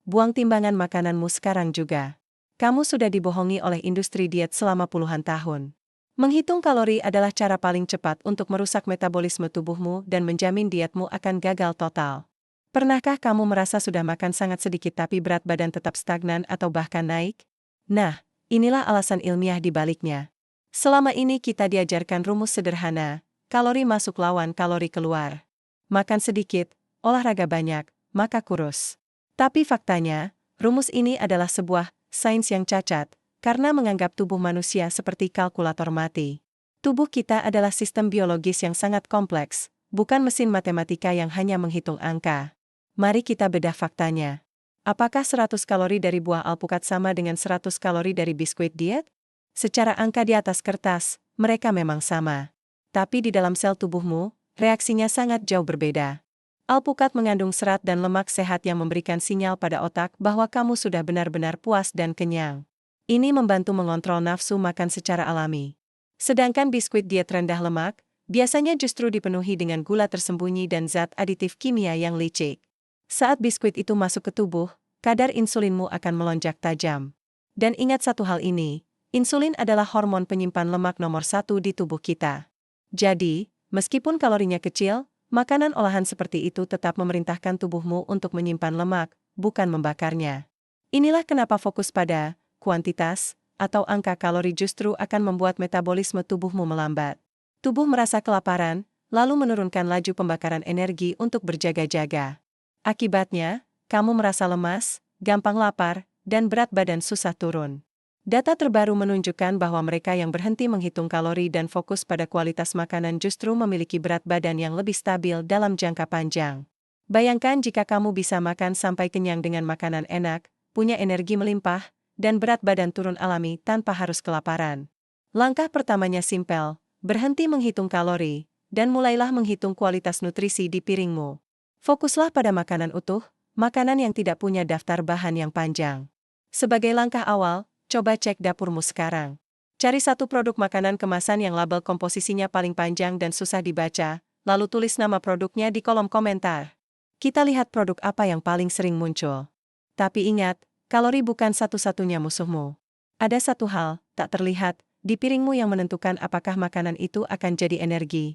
buang timbangan makananmu sekarang juga. Kamu sudah dibohongi oleh industri diet selama puluhan tahun. Menghitung kalori adalah cara paling cepat untuk merusak metabolisme tubuhmu dan menjamin dietmu akan gagal total. Pernahkah kamu merasa sudah makan sangat sedikit tapi berat badan tetap stagnan atau bahkan naik? Nah, inilah alasan ilmiah di baliknya. Selama ini kita diajarkan rumus sederhana, kalori masuk lawan kalori keluar. Makan sedikit, olahraga banyak, maka kurus. Tapi faktanya, rumus ini adalah sebuah sains yang cacat, karena menganggap tubuh manusia seperti kalkulator mati. Tubuh kita adalah sistem biologis yang sangat kompleks, bukan mesin matematika yang hanya menghitung angka. Mari kita bedah faktanya. Apakah 100 kalori dari buah alpukat sama dengan 100 kalori dari biskuit diet? Secara angka di atas kertas, mereka memang sama. Tapi di dalam sel tubuhmu, reaksinya sangat jauh berbeda. Alpukat mengandung serat dan lemak sehat yang memberikan sinyal pada otak bahwa kamu sudah benar-benar puas dan kenyang. Ini membantu mengontrol nafsu makan secara alami. Sedangkan biskuit diet rendah lemak, biasanya justru dipenuhi dengan gula tersembunyi dan zat aditif kimia yang licik. Saat biskuit itu masuk ke tubuh, kadar insulinmu akan melonjak tajam. Dan ingat satu hal ini, insulin adalah hormon penyimpan lemak nomor 1 di tubuh kita. Jadi, meskipun kalorinya kecil, makanan olahan seperti itu tetap memerintahkan tubuhmu untuk menyimpan lemak, bukan membakarnya. Inilah kenapa fokus pada kuantitas atau angka kalori justru akan membuat metabolisme tubuhmu melambat. Tubuh merasa kelaparan, lalu menurunkan laju pembakaran energi untuk berjaga-jaga. Akibatnya, kamu merasa lemas, gampang lapar, dan berat badan susah turun. Data terbaru menunjukkan bahwa mereka yang berhenti menghitung kalori dan fokus pada kualitas makanan justru memiliki berat badan yang lebih stabil dalam jangka panjang. Bayangkan jika kamu bisa makan sampai kenyang dengan makanan enak, punya energi melimpah, dan berat badan turun alami tanpa harus kelaparan. Langkah pertamanya simpel, berhenti menghitung kalori, dan mulailah menghitung kualitas nutrisi di piringmu. Fokuslah pada makanan utuh, makanan yang tidak punya daftar bahan yang panjang. Sebagai langkah awal, coba cek dapurmu sekarang. Cari satu produk makanan kemasan yang label komposisinya paling panjang dan susah dibaca, lalu tulis nama produknya di kolom komentar. Kita lihat produk apa yang paling sering muncul. Tapi ingat, kalori bukan satu-satunya musuhmu. Ada satu hal, tak terlihat, di piringmu yang menentukan apakah makanan itu akan jadi energi.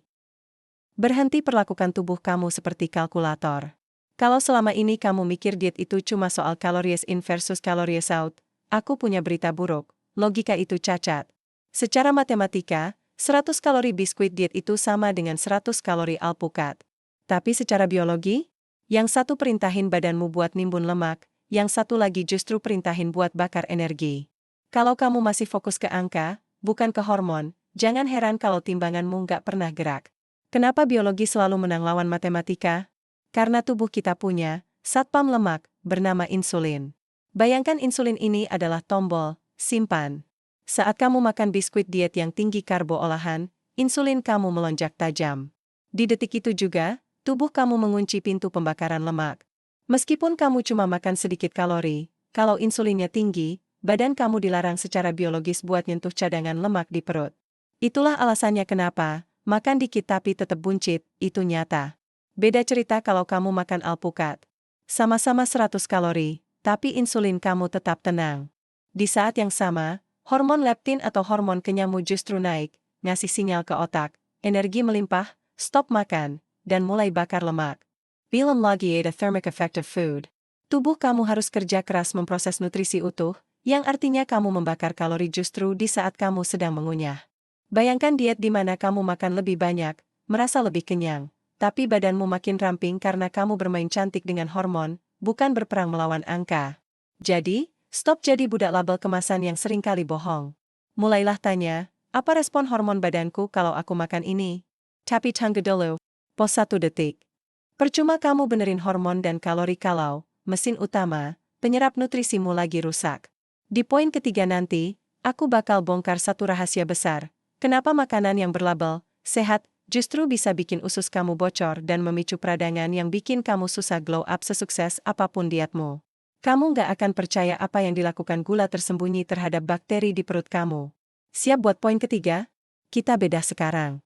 Berhenti perlakukan tubuh kamu seperti kalkulator. Kalau selama ini kamu mikir diet itu cuma soal calories in versus calories out, aku punya berita buruk, logika itu cacat. Secara matematika, 100 kalori biskuit diet itu sama dengan 100 kalori alpukat. Tapi secara biologi, yang satu perintahin badanmu buat nimbun lemak, yang satu lagi justru perintahin buat bakar energi. Kalau kamu masih fokus ke angka, bukan ke hormon, jangan heran kalau timbanganmu nggak pernah gerak. Kenapa biologi selalu menang lawan matematika? Karena tubuh kita punya satpam lemak bernama insulin. Bayangkan insulin ini adalah tombol simpan. Saat kamu makan biskuit diet yang tinggi karbo olahan, insulin kamu melonjak tajam. Di detik itu juga, tubuh kamu mengunci pintu pembakaran lemak. Meskipun kamu cuma makan sedikit kalori, kalau insulinnya tinggi, badan kamu dilarang secara biologis buat nyentuh cadangan lemak di perut. Itulah alasannya kenapa makan dikit tapi tetap buncit, itu nyata. Beda cerita kalau kamu makan alpukat. Sama-sama 100 kalori, tapi insulin kamu tetap tenang. Di saat yang sama, hormon leptin atau hormon kenyangmu justru naik, ngasih sinyal ke otak, energi melimpah, stop makan, dan mulai bakar lemak. Belum lagi ada thermic effect of food. Tubuh kamu harus kerja keras memproses nutrisi utuh, yang artinya kamu membakar kalori justru di saat kamu sedang mengunyah. Bayangkan diet di mana kamu makan lebih banyak, merasa lebih kenyang, tapi badanmu makin ramping karena kamu bermain cantik dengan hormon, bukan berperang melawan angka. Jadi, stop jadi budak label kemasan yang seringkali bohong. Mulailah tanya, apa respon hormon badanku kalau aku makan ini? Tapi tunggu dulu. Pos 1 detik. Percuma kamu benerin hormon dan kalori kalau mesin utama, penyerap nutrisimu lagi rusak. Di poin ketiga nanti, aku bakal bongkar satu rahasia besar. Kenapa makanan yang berlabel sehat justru bisa bikin usus kamu bocor dan memicu peradangan yang bikin kamu susah glow up sesukses apapun dietmu. Kamu nggak akan percaya apa yang dilakukan gula tersembunyi terhadap bakteri di perut kamu. Siap buat poin ketiga? Kita bedah sekarang.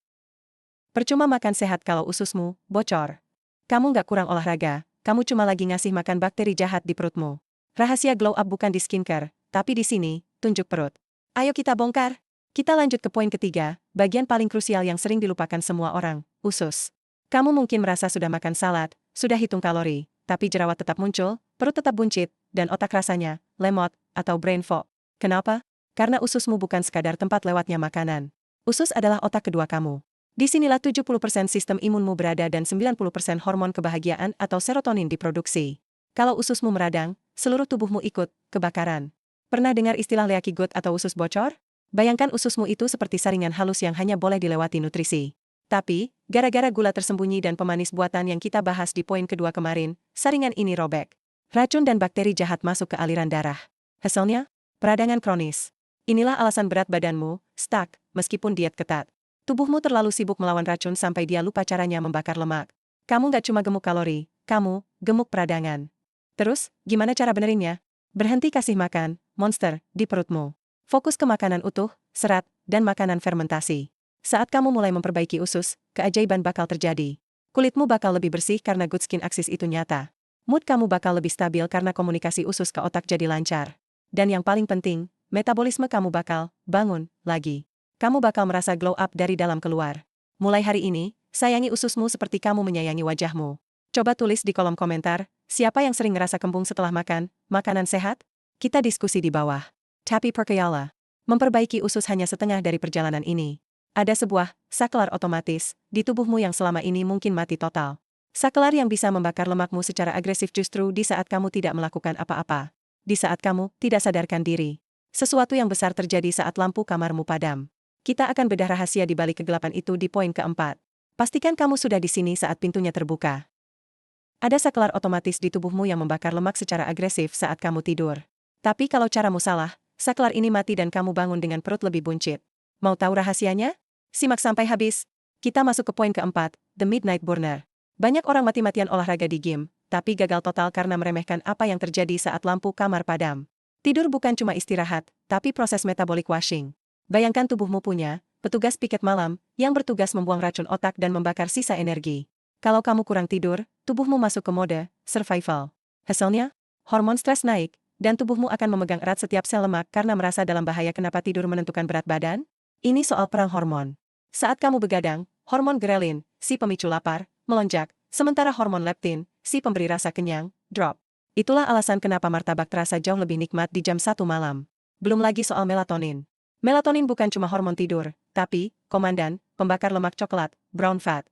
Percuma makan sehat kalau ususmu bocor. Kamu nggak kurang olahraga, kamu cuma lagi ngasih makan bakteri jahat di perutmu. Rahasia glow up bukan di skincare, tapi di sini, tunjuk perut. Ayo kita bongkar. Kita lanjut ke poin ketiga, bagian paling krusial yang sering dilupakan semua orang, usus. Kamu mungkin merasa sudah makan salad, sudah hitung kalori, tapi jerawat tetap muncul, perut tetap buncit, dan otak rasanya, lemot, atau brain fog. Kenapa? Karena ususmu bukan sekadar tempat lewatnya makanan. Usus adalah otak kedua kamu. Disinilah 70% sistem imunmu berada dan 90% hormon kebahagiaan atau serotonin diproduksi. Kalau ususmu meradang, seluruh tubuhmu ikut kebakaran. Pernah dengar istilah leaky gut atau usus bocor? Bayangkan ususmu itu seperti saringan halus yang hanya boleh dilewati nutrisi. Tapi, gara-gara gula tersembunyi dan pemanis buatan yang kita bahas di poin kedua kemarin, saringan ini robek. Racun dan bakteri jahat masuk ke aliran darah. Hasilnya, peradangan kronis. Inilah alasan berat badanmu, stuck, meskipun diet ketat. Tubuhmu terlalu sibuk melawan racun sampai dia lupa caranya membakar lemak. Kamu gak cuma gemuk kalori, kamu gemuk peradangan. Terus, gimana cara benerinnya? Berhenti kasih makan monster di perutmu. Fokus ke makanan utuh, serat, dan makanan fermentasi. Saat kamu mulai memperbaiki usus, keajaiban bakal terjadi. Kulitmu bakal lebih bersih karena good skin axis itu nyata. Mood kamu bakal lebih stabil karena komunikasi usus ke otak jadi lancar. Dan yang paling penting, metabolisme kamu bakal bangun lagi. Kamu bakal merasa glow up dari dalam keluar. Mulai hari ini, sayangi ususmu seperti kamu menyayangi wajahmu. Coba tulis di kolom komentar, siapa yang sering ngerasa kembung setelah makan makanan sehat? Kita diskusi di bawah. Tapi percaya, memperbaiki usus hanya setengah dari perjalanan ini. Ada sebuah saklar otomatis di tubuhmu yang selama ini mungkin mati total. Saklar yang bisa membakar lemakmu secara agresif justru di saat kamu tidak melakukan apa-apa. Di saat kamu tidak sadarkan diri. Sesuatu yang besar terjadi saat lampu kamarmu padam. Kita akan bedah rahasia di balik kegelapan itu di poin keempat. Pastikan kamu sudah di sini saat pintunya terbuka. Ada saklar otomatis di tubuhmu yang membakar lemak secara agresif saat kamu tidur. Tapi kalau caramu salah, saklar ini mati dan kamu bangun dengan perut lebih buncit. Mau tahu rahasianya? Simak sampai habis. Kita masuk ke poin keempat, The Midnight Burner. Banyak orang mati-matian olahraga di gym, tapi gagal total karena meremehkan apa yang terjadi saat lampu kamar padam. Tidur bukan cuma istirahat, tapi proses metabolic washing. Bayangkan tubuhmu punya petugas piket malam yang bertugas membuang racun otak dan membakar sisa energi. Kalau kamu kurang tidur, tubuhmu masuk ke mode survival. Hasilnya, hormon stres naik, dan tubuhmu akan memegang erat setiap sel lemak karena merasa dalam bahaya. Kenapa tidur menentukan berat badan? Ini soal perang hormon. Saat kamu begadang, hormon ghrelin, si pemicu lapar, melonjak, sementara hormon leptin, si pemberi rasa kenyang, drop. Itulah alasan kenapa martabak terasa jauh lebih nikmat di jam 1 malam. Belum lagi soal melatonin. Melatonin bukan cuma hormon tidur, tapi, komandan, pembakar lemak coklat, brown fat.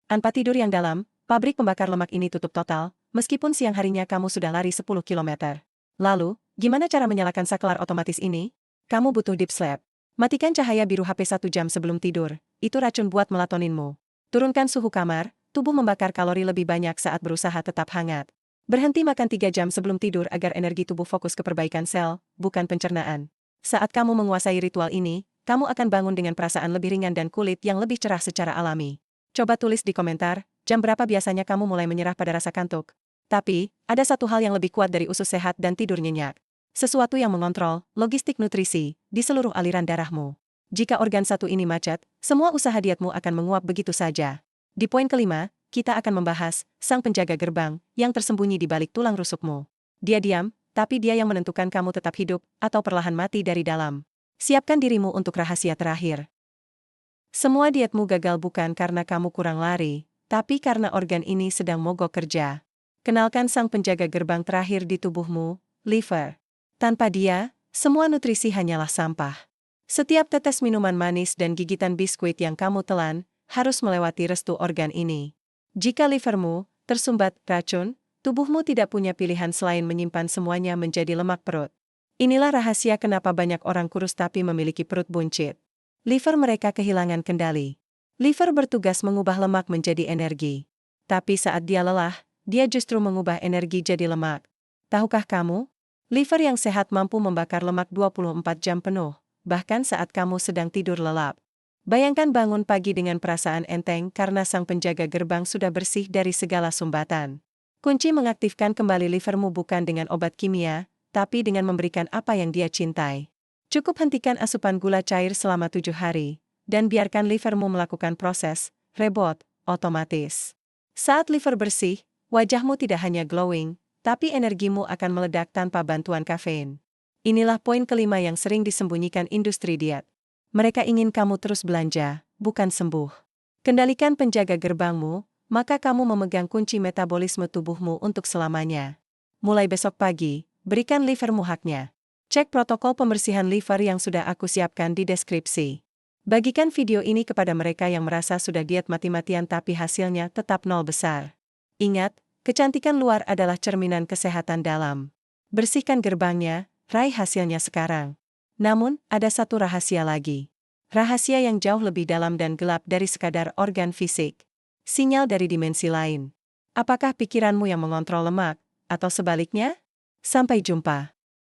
Tanpa tidur yang dalam, pabrik pembakar lemak ini tutup total, meskipun siang harinya kamu sudah lari 10 km. Lalu, gimana cara menyalakan saklar otomatis ini? Kamu butuh deep sleep. Matikan cahaya biru HP 1 jam sebelum tidur, itu racun buat melatoninmu. Turunkan suhu kamar, tubuh membakar kalori lebih banyak saat berusaha tetap hangat. Berhenti makan 3 jam sebelum tidur agar energi tubuh fokus ke perbaikan sel, bukan pencernaan. Saat kamu menguasai ritual ini, kamu akan bangun dengan perasaan lebih ringan dan kulit yang lebih cerah secara alami. Coba tulis di komentar, jam berapa biasanya kamu mulai menyerah pada rasa kantuk? Tapi, ada satu hal yang lebih kuat dari usus sehat dan tidur nyenyak. Sesuatu yang mengontrol logistik nutrisi di seluruh aliran darahmu. Jika organ satu ini macet, semua usaha dietmu akan menguap begitu saja. Di poin kelima, kita akan membahas sang penjaga gerbang yang tersembunyi di balik tulang rusukmu. Dia diam, tapi dia yang menentukan kamu tetap hidup atau perlahan mati dari dalam. Siapkan dirimu untuk rahasia terakhir. Semua dietmu gagal bukan karena kamu kurang lari, tapi karena organ ini sedang mogok kerja. Kenalkan sang penjaga gerbang terakhir di tubuhmu, liver. Tanpa dia, semua nutrisi hanyalah sampah. Setiap tetes minuman manis dan gigitan biskuit yang kamu telan, harus melewati restu organ ini. Jika livermu tersumbat racun, tubuhmu tidak punya pilihan selain menyimpan semuanya menjadi lemak perut. Inilah rahasia kenapa banyak orang kurus tapi memiliki perut buncit. Liver mereka kehilangan kendali. Liver bertugas mengubah lemak menjadi energi. Tapi saat dia lelah, dia justru mengubah energi jadi lemak. Tahukah kamu? Liver yang sehat mampu membakar lemak 24 jam penuh, bahkan saat kamu sedang tidur lelap. Bayangkan bangun pagi dengan perasaan enteng karena sang penjaga gerbang sudah bersih dari segala sumbatan. Kunci mengaktifkan kembali livermu bukan dengan obat kimia, tapi dengan memberikan apa yang dia cintai. Cukup hentikan asupan gula cair selama 7 hari, dan biarkan livermu melakukan proses reboot otomatis. Saat liver bersih, wajahmu tidak hanya glowing, Tapi energimu akan meledak tanpa bantuan kafein. Inilah poin kelima yang sering disembunyikan industri diet. Mereka ingin kamu terus belanja, bukan sembuh. Kendalikan penjaga gerbangmu, maka kamu memegang kunci metabolisme tubuhmu untuk selamanya. Mulai besok pagi, berikan livermu haknya. Cek protokol pembersihan liver yang sudah aku siapkan di deskripsi. Bagikan video ini kepada mereka yang merasa sudah diet mati-matian tapi hasilnya tetap nol besar. Ingat, kecantikan luar adalah cerminan kesehatan dalam. Bersihkan gerbangnya, raih hasilnya sekarang. Namun, ada satu rahasia lagi. Rahasia yang jauh lebih dalam dan gelap dari sekadar organ fisik. Sinyal dari dimensi lain. Apakah pikiranmu yang mengontrol lemak, atau sebaliknya? Sampai jumpa.